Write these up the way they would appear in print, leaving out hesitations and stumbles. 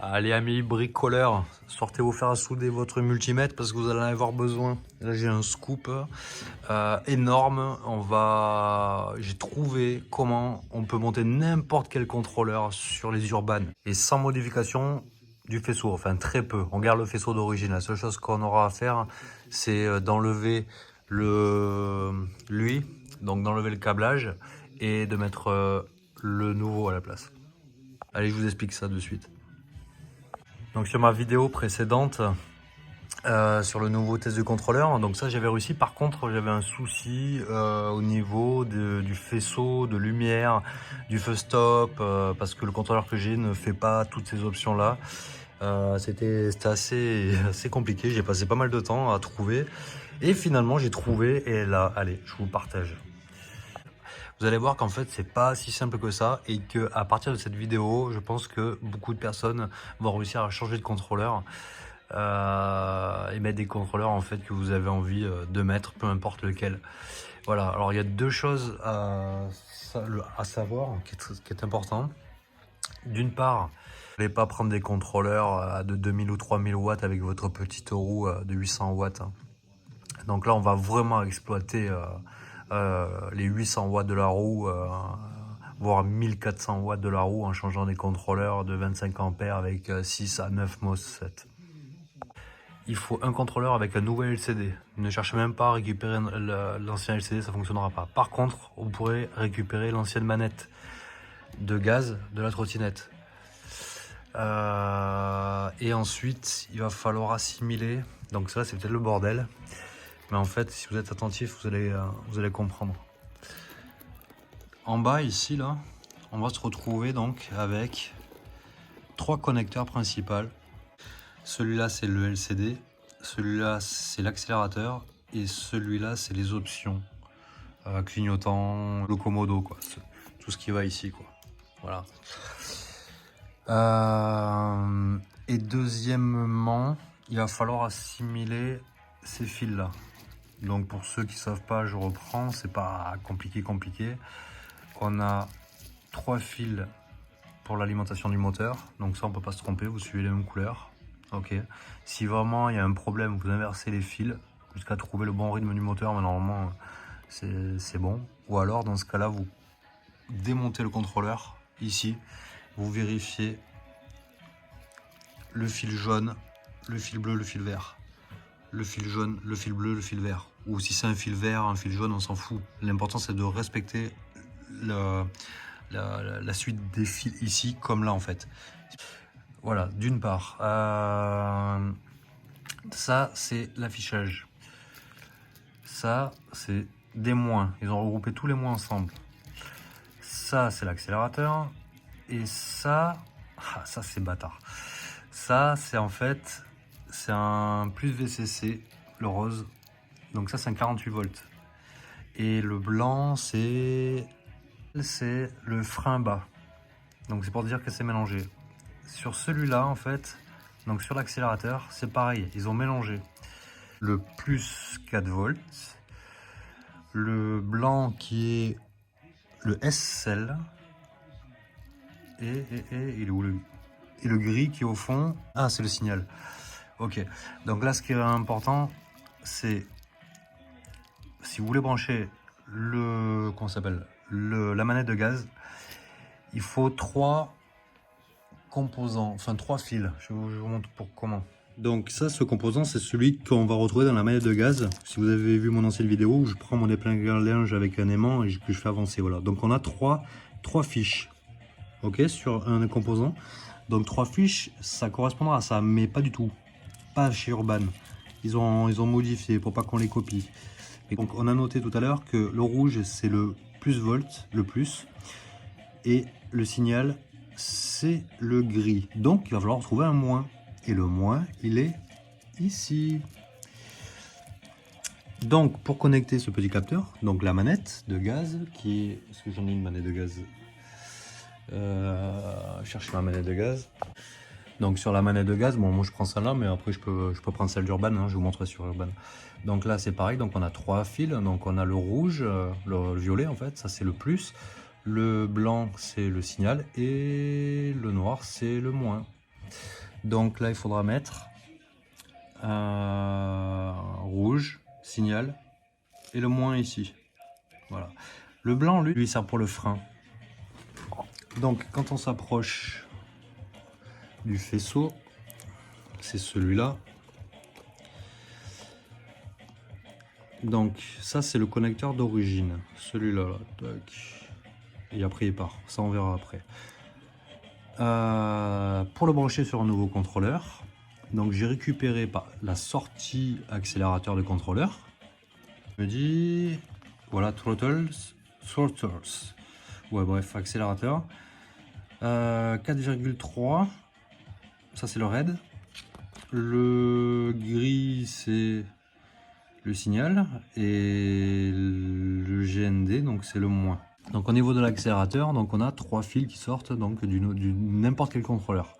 Allez amis bricoleurs, sortez vous faire souder votre multimètre parce que vous allez en avoir besoin. Là j'ai un scoop énorme. J'ai trouvé comment on peut monter n'importe quel contrôleur sur les urbanes et sans modification du faisceau, enfin très peu. On garde le faisceau d'origine. La seule chose qu'on aura à faire, c'est d'enlever lui, donc d'enlever le câblage et de mettre le nouveau à la place. Allez, je vous explique ça de suite. Donc sur ma vidéo précédente sur le nouveau test du contrôleur, donc ça j'avais réussi. Par contre j'avais un souci au niveau du faisceau de lumière, du feu stop, parce que le contrôleur que j'ai ne fait pas toutes ces options là. C'était assez compliqué, j'ai passé pas mal de temps à trouver et finalement j'ai trouvé. Et là allez, je vous partage. Vous allez voir qu'en fait c'est pas si simple que ça et que à partir de cette vidéo je pense que beaucoup de personnes vont réussir à changer de contrôleur et mettre des contrôleurs en fait que vous avez envie de mettre, peu importe lequel. Voilà, alors il y a deux choses à savoir qui est important. D'une part, vous n'allez pas prendre des contrôleurs de 2000 ou 3000 watts avec votre petite roue de 800 watts. Donc là on va vraiment exploiter les 800 watts de la roue, voire 1400 watts de la roue en changeant des contrôleurs de 25 ampères avec 6 à 9 MOSFET. Il faut un contrôleur avec un nouvel LCD. Ne cherchez même pas à récupérer l'ancien LCD, ça ne fonctionnera pas. Par contre, vous pourrez récupérer l'ancienne manette de gaz de la trottinette. Et ensuite, il va falloir assimiler. Donc ça, c'est peut-être le bordel. Mais en fait, si vous êtes attentif, vous allez comprendre. En bas, ici, là, on va se retrouver donc avec 3 connecteurs principaux. Celui-là, c'est le LCD. Celui-là, c'est l'accélérateur. Et celui-là, c'est les options. Clignotant, le commodo, quoi. Tout ce qui va ici, quoi. Voilà. Et deuxièmement, il va falloir assimiler ces fils-là. Donc pour ceux qui ne savent pas, je reprends, c'est pas compliqué. On a 3 fils pour l'alimentation du moteur, donc ça on peut pas se tromper, vous suivez les mêmes couleurs. Ok. Si vraiment il y a un problème, vous inversez les fils jusqu'à trouver le bon rythme du moteur, mais normalement c'est bon. Ou alors dans ce cas-là, vous démontez le contrôleur ici, vous vérifiez le fil jaune, le fil bleu, le fil vert. Le fil jaune, le fil bleu, le fil vert. Ou si c'est un fil vert, un fil jaune, on s'en fout. L'important c'est de respecter la suite des fils ici, comme là en fait. Voilà, d'une part. Ça c'est l'affichage. Ça c'est des moins. Ils ont regroupé tous les moins ensemble. Ça c'est l'accélérateur. Et ça, ça c'est bâtard. Ça c'est en fait, c'est un plus VCC, le rose. Donc ça c'est un 48 volts. Et le blanc c'est le frein bas. Donc c'est pour dire que c'est mélangé. Sur celui-là en fait, donc sur l'accélérateur, c'est pareil, ils ont mélangé le plus 4 volts, le blanc qui est le SL, et il est où et le gris qui est au fond, ah c'est le signal. Ok, donc là ce qui est important, c'est si vous voulez brancher la manette de gaz, il faut 3 composants, enfin 3 fils. Je vous montre pour comment. Donc ça, ce composant, c'est celui qu'on va retrouver dans la manette de gaz. Si vous avez vu mon ancienne vidéo où je prends mon épingle-linge avec un aimant et que je fais avancer, voilà. Donc on a 3 fiches, ok, sur un composant. Donc 3 fiches, ça correspondra à ça, mais pas du tout. Pas chez Urban. Ils ont modifié pour pas qu'on les copie. Et donc on a noté tout à l'heure que le rouge, c'est le plus volt, le plus, et le signal, c'est le gris. Donc il va falloir trouver un moins. Et le moins, il est ici. Donc pour connecter ce petit capteur, donc la manette de gaz, qui est... Est-ce que j'en ai une manette de gaz chercher ma manette de gaz. Donc sur la manette de gaz, bon moi je prends celle-là, mais après je peux prendre celle d'Urban, hein, je vous montrerai sur Urban. Donc là c'est pareil, donc on a 3 fils, donc on a le rouge, le violet en fait, ça c'est le plus. Le blanc c'est le signal et le noir c'est le moins. Donc là, il faudra mettre rouge, signal, et le moins ici. Voilà. Le blanc, lui, il sert pour le frein. Donc quand on s'approche du faisceau, c'est celui-là. Donc ça, c'est le connecteur d'origine. Celui-là, là. Et après il part. Ça, on verra après. Pour le brancher sur un nouveau contrôleur, donc j'ai récupéré la sortie accélérateur de contrôleur. Je me dis, voilà, throttles. Ouais, bref, accélérateur. 4,3. Ça, c'est le red. Le gris, c'est le signal. Et le GND, donc c'est le moins. Donc au niveau de l'accélérateur, donc on a 3 fils qui sortent donc du n'importe quel contrôleur.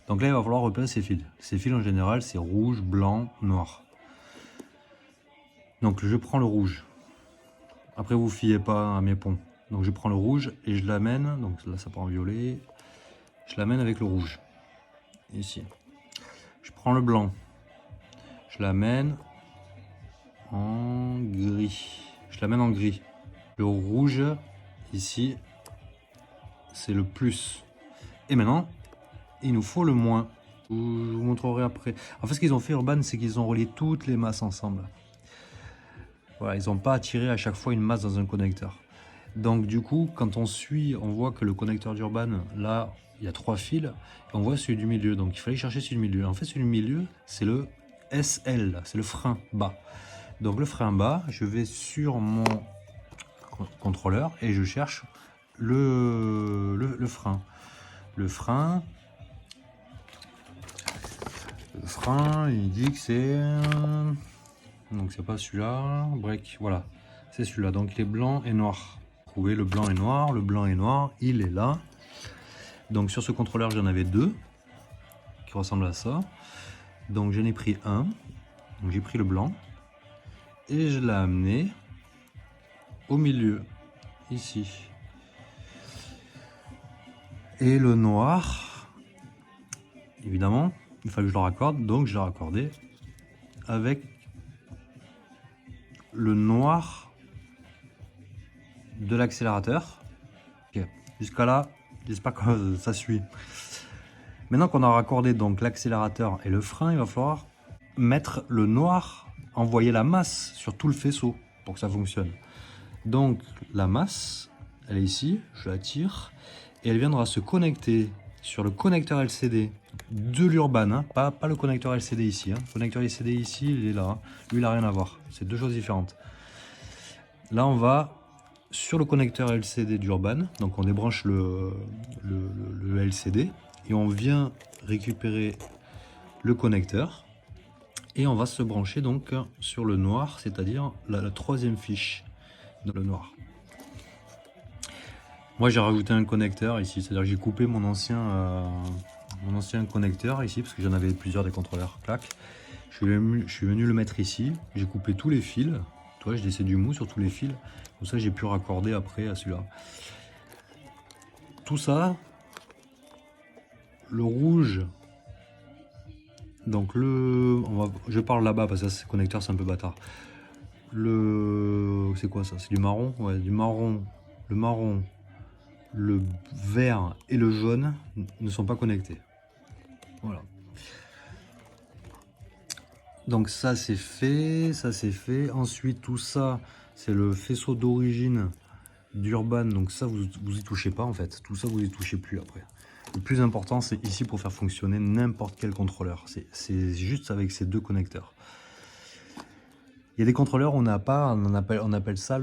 Donc là, il va falloir repérer ces fils. Ces fils en général, c'est rouge, blanc, noir. Donc je prends le rouge. Après, vous fiez pas à mes ponts. Donc je prends le rouge et je l'amène. Donc là, ça part en violet. Je l'amène avec le rouge. Ici. Je prends le blanc. Je l'amène en gris. Je l'amène en gris. Le rouge, ici, c'est le plus. Et maintenant, il nous faut le moins. Je vous montrerai après. En fait, ce qu'ils ont fait Urban, c'est qu'ils ont relié toutes les masses ensemble. Voilà, ils n'ont pas attiré à chaque fois une masse dans un connecteur. Donc du coup, quand on suit, on voit que le connecteur d'Urban, là, il y a 3 fils. Et on voit celui du milieu. Donc il fallait chercher celui du milieu. En fait, celui du milieu, c'est le SL, c'est le frein bas. Donc le frein bas, je vais sur mon contrôleur et je cherche le frein. Le frein, il dit que c'est... Donc c'est pas celui-là, break, voilà. C'est celui-là, donc il est blanc et noir. Trouvez le blanc et noir, il est là. Donc sur ce contrôleur, j'en avais 2 qui ressemblent à ça. Donc j'en ai pris un, donc j'ai pris le blanc et je l'ai amené au milieu, ici. Et le noir, évidemment, il fallait que je le raccorde, donc je l'ai raccordé avec le noir de l'accélérateur. Okay. Jusqu'à là, j'espère que ça suit. Maintenant qu'on a raccordé donc l'accélérateur et le frein, il va falloir mettre le noir, envoyer la masse sur tout le faisceau pour que ça fonctionne. Donc la masse, elle est ici, je la tire et elle viendra se connecter sur le connecteur LCD de l'Urban, hein, pas le connecteur LCD ici. Hein. Le connecteur LCD ici, il est là. Hein. Lui, il n'a rien à voir. C'est 2 choses différentes. Là, on va sur le connecteur LCD d'Urban. Donc, on débranche le LCD et on vient récupérer le connecteur. Et on va se brancher donc sur le noir, c'est-à-dire la 3e fiche de le noir. Moi, j'ai rajouté un connecteur ici, c'est-à-dire que j'ai coupé mon ancien connecteur ici, parce que j'en avais plusieurs des contrôleurs, clac. Je suis venu le mettre ici, j'ai coupé tous les fils, toi, j'ai laissé du mou sur tous les fils, comme ça j'ai pu raccorder après à celui-là. Tout ça, le rouge, donc je parle là-bas parce que ce connecteur c'est un peu bâtard. C'est quoi ça? C'est du marron? Ouais, du marron, le marron. Le vert et le jaune ne sont pas connectés. Voilà. Donc ça c'est fait, ça c'est fait. Ensuite tout ça c'est le faisceau d'origine d'Urban. Donc ça vous y touchez pas en fait. Tout ça vous y touchez plus après. Le plus important c'est ici pour faire fonctionner n'importe quel contrôleur. C'est juste avec ces 2 connecteurs. Il y a des contrôleurs où on n'a pas, on appelle ça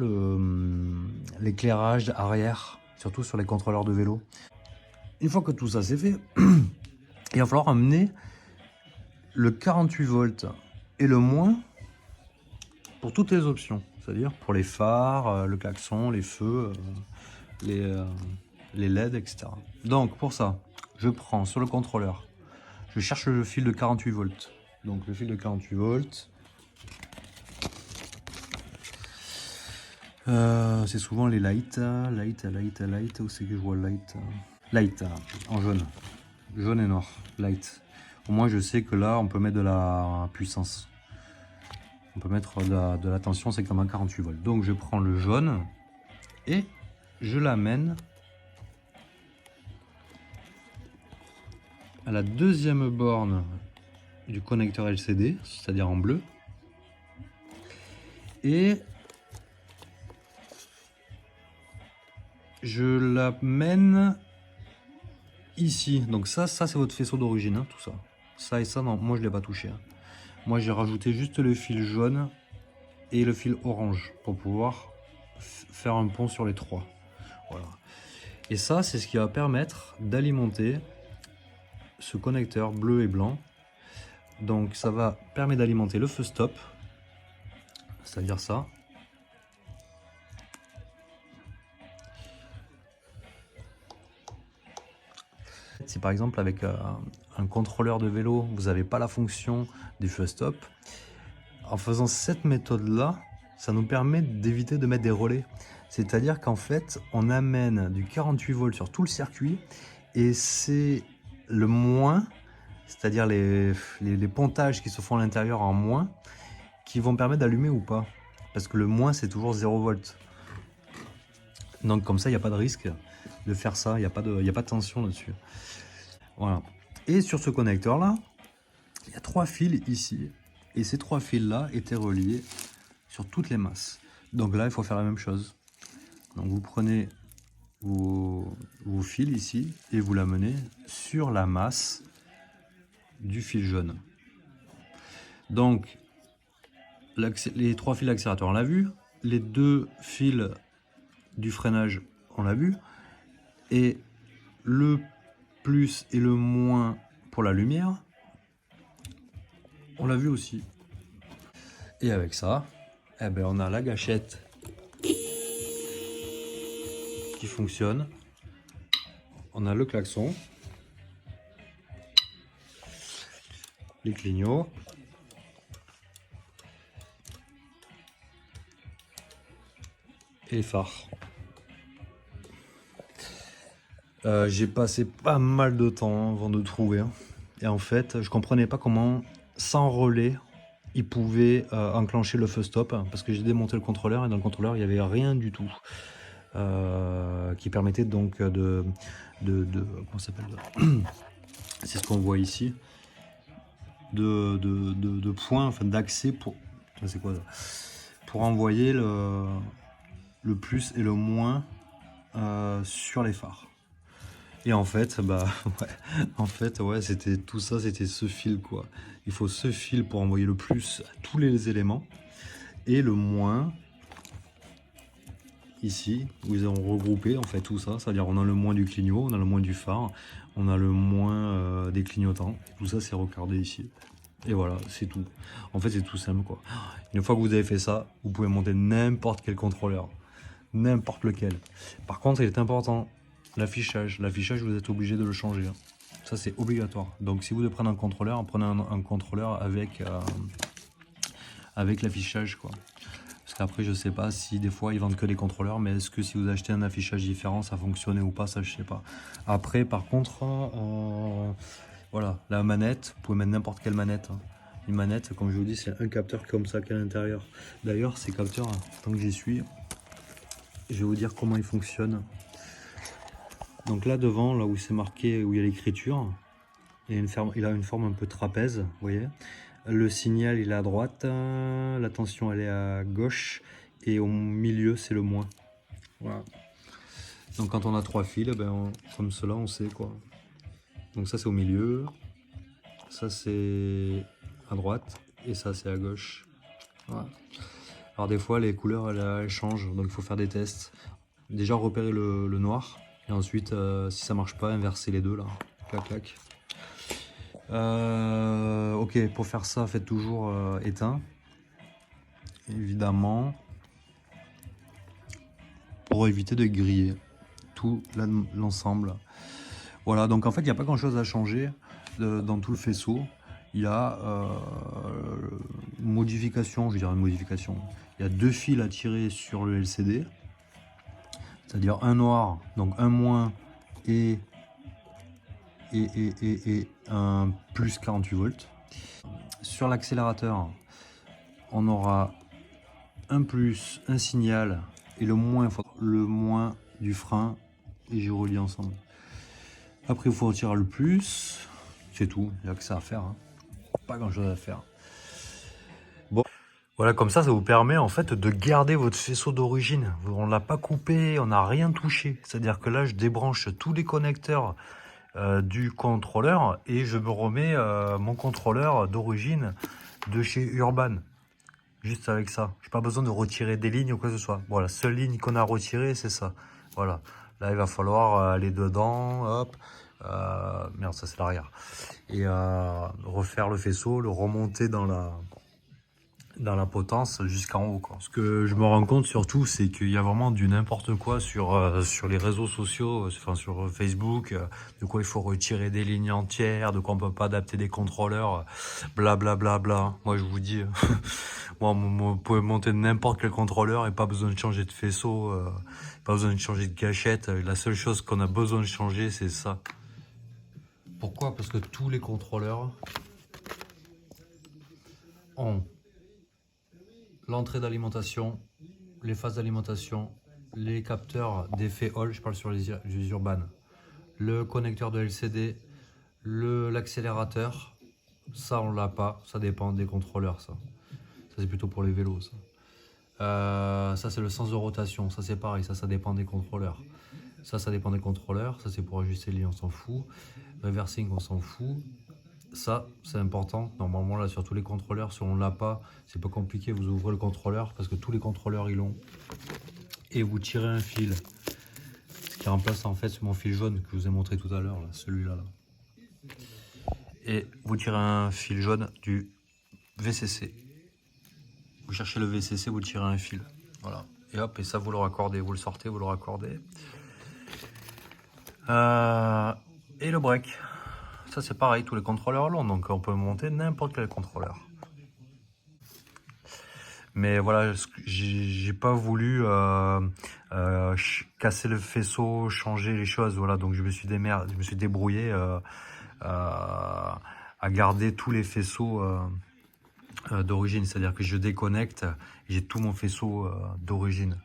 l'éclairage arrière. Surtout sur les contrôleurs de vélo. Une fois que tout ça c'est fait, il va falloir amener le 48 volts et le moins pour toutes les options. C'est-à-dire pour les phares, le klaxon, les feux, les LED, etc. Donc pour ça, je prends sur le contrôleur, je cherche le fil de 48 volts. Donc le fil de 48 volts. C'est souvent les light, où c'est que je vois light en jaune. jaune et noir, light. Au moins je sais que là on peut mettre de la puissance. On peut mettre de la tension, c'est comme un 48 volts. Donc je prends le jaune et je l'amène à la deuxième borne du connecteur LCD, c'est-à-dire en bleu. Et je l'amène ici. Donc ça c'est votre faisceau d'origine, hein, tout ça. Ça et ça, non, moi je ne l'ai pas touché. Hein. Moi j'ai rajouté juste le fil jaune et le fil orange pour pouvoir faire un pont sur les trois. Voilà. Et ça, c'est ce qui va permettre d'alimenter ce connecteur bleu et blanc. Donc ça va permettre d'alimenter le feu stop, c'est-à-dire ça. Si par exemple avec un contrôleur de vélo, vous n'avez pas la fonction du feu stop, en faisant cette méthode-là, ça nous permet d'éviter de mettre des relais. C'est-à-dire qu'en fait, on amène du 48 volts sur tout le circuit et c'est le moins, c'est-à-dire les pontages qui se font à l'intérieur en moins, qui vont permettre d'allumer ou pas. Parce que le moins, c'est toujours 0 volts. Donc comme ça, il n'y a pas de risque de faire ça, il n'y a pas de tension là-dessus. Voilà. Et sur ce connecteur-là, il y a 3 fils ici. Et ces 3 fils-là étaient reliés sur toutes les masses. Donc là, il faut faire la même chose. Donc vous prenez vos fils ici et vous l'amenez sur la masse du fil jaune. Donc les 3 fils d'accélérateur, on l'a vu. Les 2 fils du freinage, on l'a vu. Et le plus et le moins pour la lumière, on l'a vu aussi. Et avec ça, eh ben on a la gâchette qui fonctionne. On a le klaxon, les clignots, et les phares. J'ai passé pas mal de temps avant de trouver. Hein. Et en fait, je comprenais pas comment, sans relais, il pouvait enclencher le feu stop. Parce que j'ai démonté le contrôleur et dans le contrôleur, il n'y avait rien du tout. Qui permettait donc comment ça s'appelle, c'est ce qu'on voit ici, de points, enfin d'accès pour, c'est quoi ça, pour envoyer le plus et le moins sur les phares. Et en fait, bah ouais, en fait, ouais, c'était tout ça, c'était ce fil quoi. Il faut ce fil pour envoyer le plus à tous les éléments et le moins ici où ils ont regroupé en fait tout ça, c'est-à-dire on a le moins du clignot, on a le moins du phare, on a le moins des clignotants. Tout ça c'est recordé ici. Et voilà, c'est tout. En fait, c'est tout simple quoi. Une fois que vous avez fait ça, vous pouvez monter n'importe quel contrôleur, n'importe lequel. Par contre, il est important. L'affichage, vous êtes obligé de le changer. Hein. Ça, c'est obligatoire. Donc, si vous devez prendre un contrôleur, prenez un contrôleur avec l'affichage, quoi. Parce qu'après, je sais pas si des fois ils vendent que les contrôleurs, mais est-ce que si vous achetez un affichage différent, ça fonctionnait ou pas, ça je sais pas. Après, par contre, voilà, la manette, vous pouvez mettre n'importe quelle manette. Hein. Une manette, comme je vous dis, c'est un capteur comme ça qui est à l'intérieur. D'ailleurs, ces capteurs, tant que j'y suis, je vais vous dire comment ils fonctionnent. Donc là devant, là où c'est marqué, où il y a l'écriture, il a une forme un peu trapèze, vous voyez. Le signal il est à droite, la tension elle est à gauche, et au milieu c'est le moins. Voilà. Donc quand on a 3 fils, ben comme cela on sait quoi. Donc ça c'est au milieu, ça c'est à droite, et ça c'est à gauche. Voilà. Alors des fois les couleurs elles changent, donc il faut faire des tests. Déjà repérer le noir. Et ensuite, si ça marche pas, inverser les deux là. Clac, clac. Ok, pour faire ça, faites toujours éteint. Évidemment. Pour éviter de griller tout l'ensemble. Voilà, donc en fait, il n'y a pas grand chose à changer dans tout le faisceau. Il y a une modification, je veux dire une modification. Il y a 2 fils à tirer sur le LCD. C'est-à-dire un noir, donc un moins et et un plus 48 volts. Sur l'accélérateur, on aura un plus, un signal et le moins du frein, et j'ai relié ensemble. Après, il faut retirer le plus, c'est tout, il n'y a que ça à faire, hein. Pas grand chose à faire. Bon, voilà, comme ça vous permet en fait de garder votre faisceau d'origine. On ne l'a pas coupé, on n'a rien touché. C'est-à-dire que là, je débranche tous les connecteurs du contrôleur et je me remets mon contrôleur d'origine de chez Urban. Juste avec ça. J'ai pas besoin de retirer des lignes ou quoi que ce soit. Bon, la seule ligne qu'on a retirée, c'est ça. Voilà. Là, il va falloir aller dedans. Hop. Merde, ça c'est l'arrière. Et refaire le faisceau, le remonter dans la potence jusqu'en haut, quoi. Ce que je me rends compte surtout, c'est qu'il y a vraiment du n'importe quoi sur les réseaux sociaux, enfin sur Facebook, de quoi il faut retirer des lignes entières, de quoi on peut pas adapter des contrôleurs, blablabla. Bla, bla, bla. Moi je vous dis, moi, vous pouvez monter n'importe quel contrôleur et pas besoin de changer de faisceau, pas besoin de changer de gâchette. La seule chose qu'on a besoin de changer, c'est ça. Pourquoi? Parce que tous les contrôleurs ont l'entrée d'alimentation, les phases d'alimentation, les capteurs d'effet Hall, je parle sur les Urban, le connecteur de LCD, l'accélérateur, ça on l'a pas, ça dépend des contrôleurs, ça c'est plutôt pour les vélos, ça c'est le sens de rotation, ça c'est pareil, ça dépend des contrôleurs, ça dépend des contrôleurs, ça c'est pour ajuster les lignes, on s'en fout, reversing on s'en fout. Ça, c'est important. Normalement, là, sur tous les contrôleurs, si on ne l'a pas, c'est pas compliqué. Vous ouvrez le contrôleur parce que tous les contrôleurs, ils l'ont. Et vous tirez un fil. Ce qui remplace en fait mon fil jaune que je vous ai montré tout à l'heure, celui-là. Là. Et vous tirez un fil jaune du VCC. Vous cherchez le VCC, vous tirez un fil. Voilà. Et hop, et ça, vous le raccordez. Vous le sortez, vous le raccordez. Et le break. Ça c'est pareil, tous les contrôleurs l'ont, donc on peut monter n'importe quel contrôleur. Mais voilà, j'ai pas voulu casser le faisceau, changer les choses, voilà, donc je me suis débrouillé à garder tous les faisceaux d'origine, c'est-à-dire que je déconnecte et j'ai tout mon faisceau d'origine.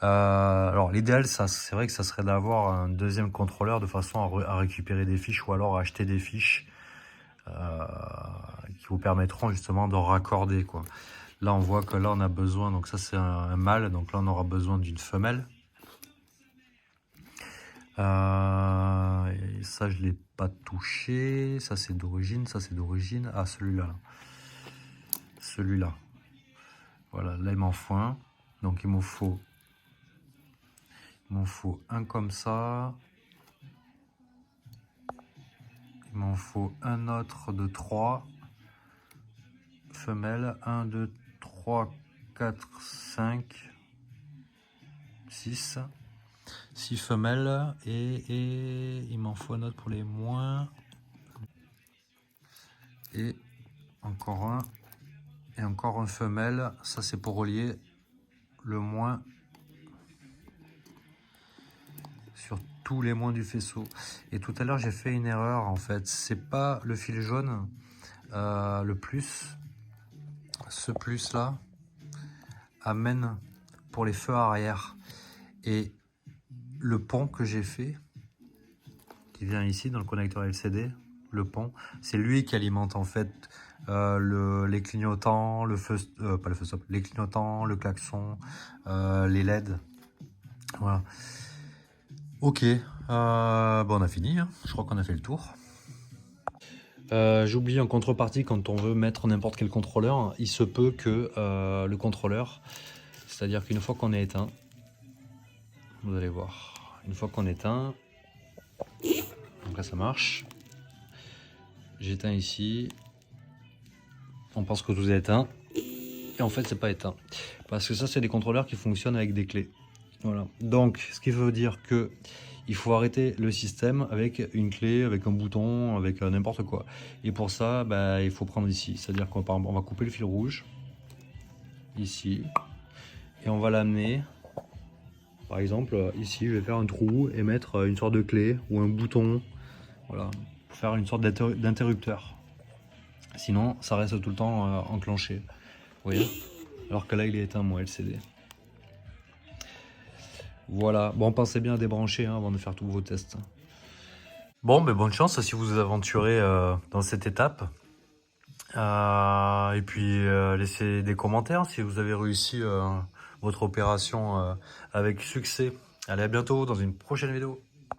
Alors l'idéal, c'est vrai que ça serait d'avoir un deuxième contrôleur de façon à récupérer des fiches ou alors à acheter des fiches qui vous permettront justement de raccorder, quoi. Là on voit que là on a besoin, donc ça c'est un mâle, donc là on aura besoin d'une femelle. Et ça je l'ai pas touché, ça c'est d'origine, ah celui-là, voilà, là il m'en faut un, donc il m'en faut un comme ça, il m'en faut un autre de 3 femelles, 1, 2, 3, 4, 5, 6 femelles, et il m'en faut un autre pour les moins, et encore un, et encore une femelle, ça c'est pour relier le moins sur tous les moins du faisceau. Et tout à l'heure j'ai fait une erreur en fait, c'est pas le fil jaune, le plus, ce plus là amène pour les feux arrière, et le pont que j'ai fait qui vient ici dans le connecteur LCD, le pont, c'est lui qui alimente en fait les clignotants, le feu, pas le feu stop, les clignotants, le klaxon, les LED, voilà. Ok, bon, on a fini, hein. Je crois qu'on a fait le tour. J'oublie en contrepartie, quand on veut mettre n'importe quel contrôleur, il se peut que le contrôleur, c'est-à-dire qu'une fois qu'on est éteint, vous allez voir, une fois qu'on éteint, donc là ça marche, j'éteins ici, on pense que tout est éteint, et en fait c'est pas éteint, parce que ça c'est des contrôleurs qui fonctionnent avec des clés. Voilà, donc ce qui veut dire que il faut arrêter le système avec une clé, avec un bouton, avec n'importe quoi. Et pour ça, bah, il faut prendre ici, c'est-à-dire qu'on va couper le fil rouge, ici, et on va l'amener, par exemple, ici, je vais faire un trou et mettre une sorte de clé ou un bouton, Voilà, pour faire une sorte d'interrupteur. Sinon, ça reste tout le temps enclenché. Vous voyez? Alors que là, il est éteint, mon LCD. Voilà. Bon, pensez bien à débrancher hein, avant de faire tous vos tests. Bon, ben bonne chance si vous vous aventurez dans cette étape. Et puis, laissez des commentaires si vous avez réussi votre opération avec succès. Allez, à bientôt dans une prochaine vidéo.